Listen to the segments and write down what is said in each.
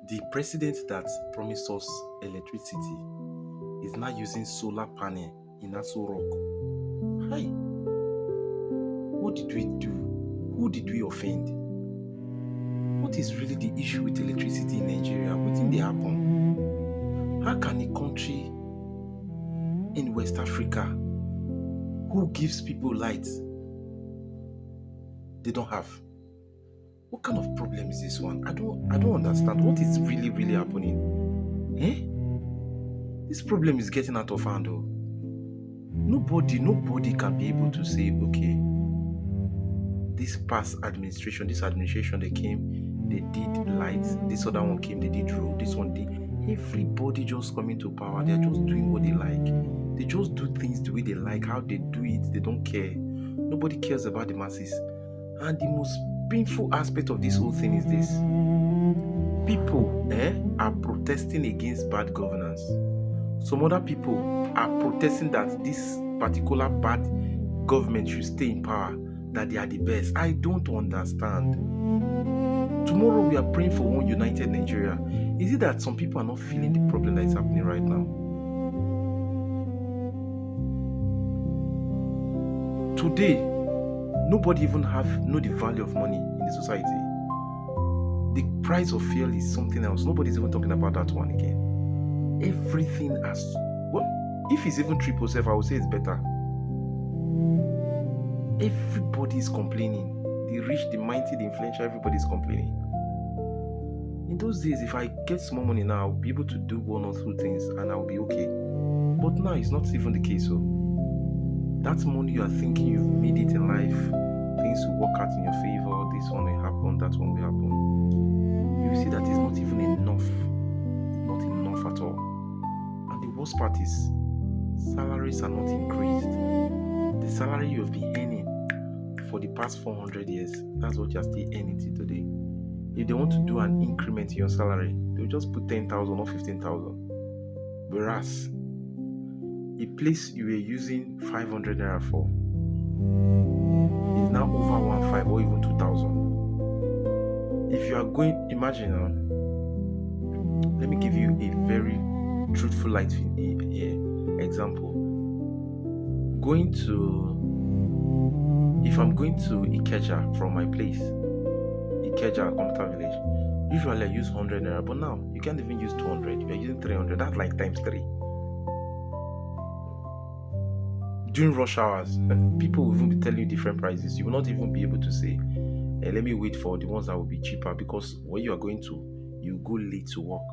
The president that promised us electricity is now using solar panel in Aso Rock. Hi, what did we do? Who did we offend? What is really the issue with electricity in Nigeria? What did they happen? How can a country in West Africa who gives people light they don't have? What kind of problem is this one? I don't understand. What is really happening? This problem is getting out of hand. Oh. Nobody can be able to say, okay, this administration they came, they did lights, this other one came, they did road, this one did. Everybody just coming to power, they're just doing what they like. They just do things the way they like, how they do it, they don't care. Nobody cares about the masses. And the most painful aspect of this whole thing is this. People are protesting against bad governance. Some other people are protesting that this particular bad government should stay in power, that they are the best. I don't understand. Tomorrow we are praying for one united Nigeria. Is it that some people are not feeling the problem that is happening right now? Today, nobody even know the value of money in the society. The price of fuel is something else. Nobody's even talking about that one again. Everything has, well, if it's even triple self, I would say it's better. Everybody is complaining. The rich, the mighty, the influential, everybody is complaining. In those days, if I get small money now, I'll be able to do one or two things and I'll be okay. But now it's not even the case. So that money you are thinking you've made it in life, things will work out in your favor, this one will happen, that one will happen. You see that it's not even enough. Not enough at all. And the worst part is salaries are not increased. The salary you have been earning for the past 400 years, that's what you're still earning till today. If they want to do an increment in your salary, they'll just put 10,000 or 15,000. Whereas a place you were using 500 naira for is now over 1,500 or even 2,000. If you are going, imagine, let me give you a very truthful light example. If I'm going to Ikeja from my place, Ikeja, Computer Village, usually I use 100 naira, but now you can't even use 200, you're using 300, that's like times 3. During rush hours, people will even be telling you different prices. You will not even be able to say, let me wait for the ones that will be cheaper, because where you are going to, you go late to work.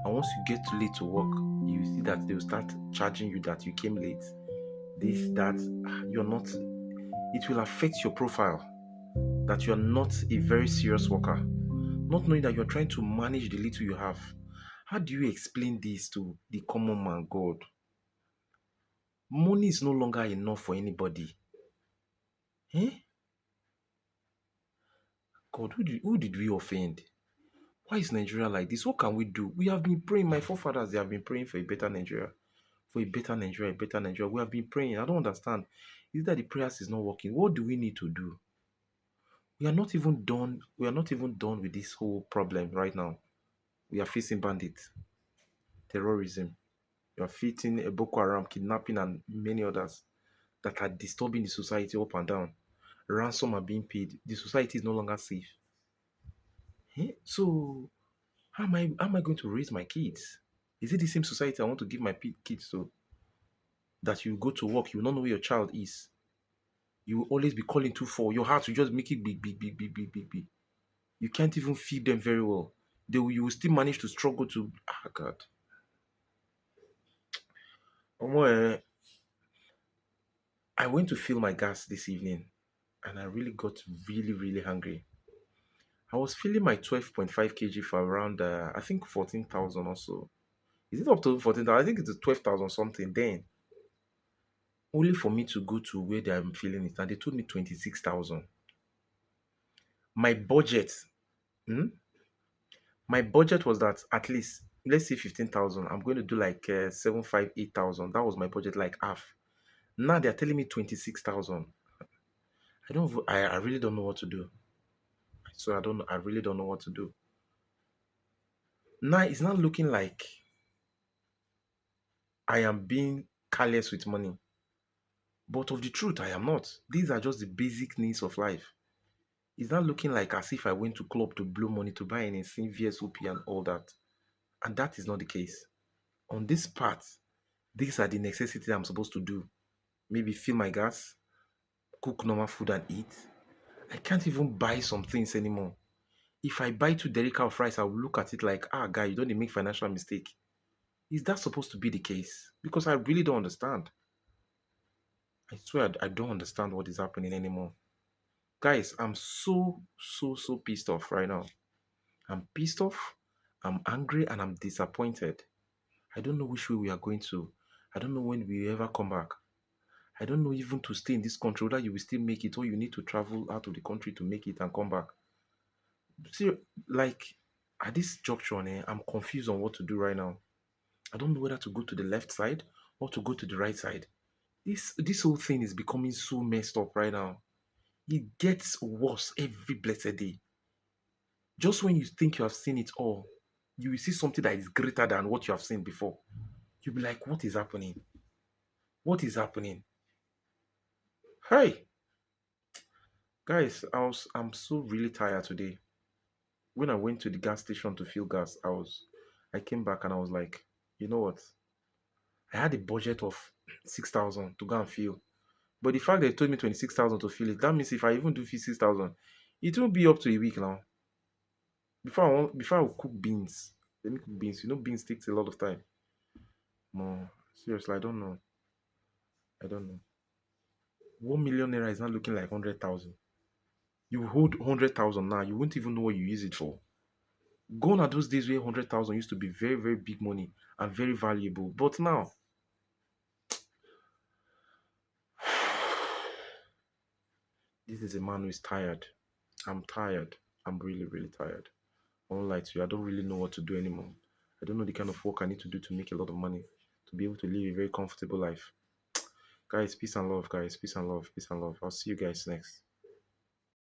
And once you get too late to work, you see that they will start charging you that you came late. This, that, you're not, it will affect your profile, that you're not a very serious worker, not knowing that you're trying to manage the little you have. How do you explain this to the common man, God? Money is no longer enough for anybody. God, who did we offend? Why is Nigeria like this? What can we do? We have been praying. My forefathers, they have been praying for a better Nigeria. For a better Nigeria, a better Nigeria. We have been praying. I don't understand. Is that the prayers is not working? What do we need to do? We are not even done. We are not even done with this whole problem right now. We are facing bandits, terrorism. We are facing a Boko Haram, kidnapping, and many others that are disturbing the society up and down. Ransom are being paid. The society is no longer safe. So how am I going to raise my kids? Is it the same society I want to give my kids to? That you go to work, you will not know where your child is. You will always be calling 2-4. Your heart will just make it big, big, big, big, big, big, big. You can't even feed them very well. You will still manage to struggle to. God. I went to fill my gas this evening and I really got really hungry. I was filling my 12.5 kg for around, I think 14,000 or so. Is it up to 14,000? I think it's 12,000 something then. Only for me to go to where I'm filling it and they told me 26,000. My budget, my budget was that at least, let's say 15,000. I'm going to do like 7, 5, 8,000. That was my budget, like half. Now they're telling me 26,000. I really don't know what to do. So I really don't know what to do. Now it's not looking like I am being careless with money. But of the truth, I am not. These are just the basic needs of life. It's not looking like as if I went to club to blow money to buy anything, VSOP and all that. And that is not the case. On this part, these are the necessities I'm supposed to do. Maybe fill my gas, cook normal food and eat. I can't even buy some things anymore. If I buy two derica of rice, I will look at it like, ah, guy, you don't make financial mistake. Is that supposed to be the case? Because I really don't understand. I swear I don't understand what is happening anymore. Guys, I'm so pissed off right now. I'm pissed off, I'm angry, and I'm disappointed. I don't know which way we are going to. I don't know when we will ever come back. I don't know even to stay in this country, whether you will still make it or you need to travel out of the country to make it and come back. See, like at this junction, I'm confused on what to do right now. I don't know whether to go to the left side or to go to the right side. This whole thing is becoming so messed up right now. It gets worse every blessed day. Just when you think you have seen it all, you will see something that is greater than what you have seen before. You'll be like, what is happening? What is happening? Hey, guys, I'm so really tired today. When I went to the gas station to fill gas, I came back and I was like, you know what? I had a budget of 6,000 to go and fill. But the fact they told me 26,000 to fill it, that means if I even do 6,000, it won't be up to a week now. Before I will cook beans. Let me cook beans. You know, beans takes a lot of time. No, seriously, I don't know. I don't know. 1 million naira is not looking like 100,000. You hold 100,000 now, you won't even know what you use it for. Gone are those days where 100,000 used to be very, very big money and very valuable. But now, this is a man who is tired. I'm tired. I'm really, really tired. I won't lie to you. I don't really know what to do anymore. I don't know the kind of work I need to do to make a lot of money to be able to live a very comfortable life. Guys, peace and love, guys. Peace and love. Peace and love. I'll see you guys next.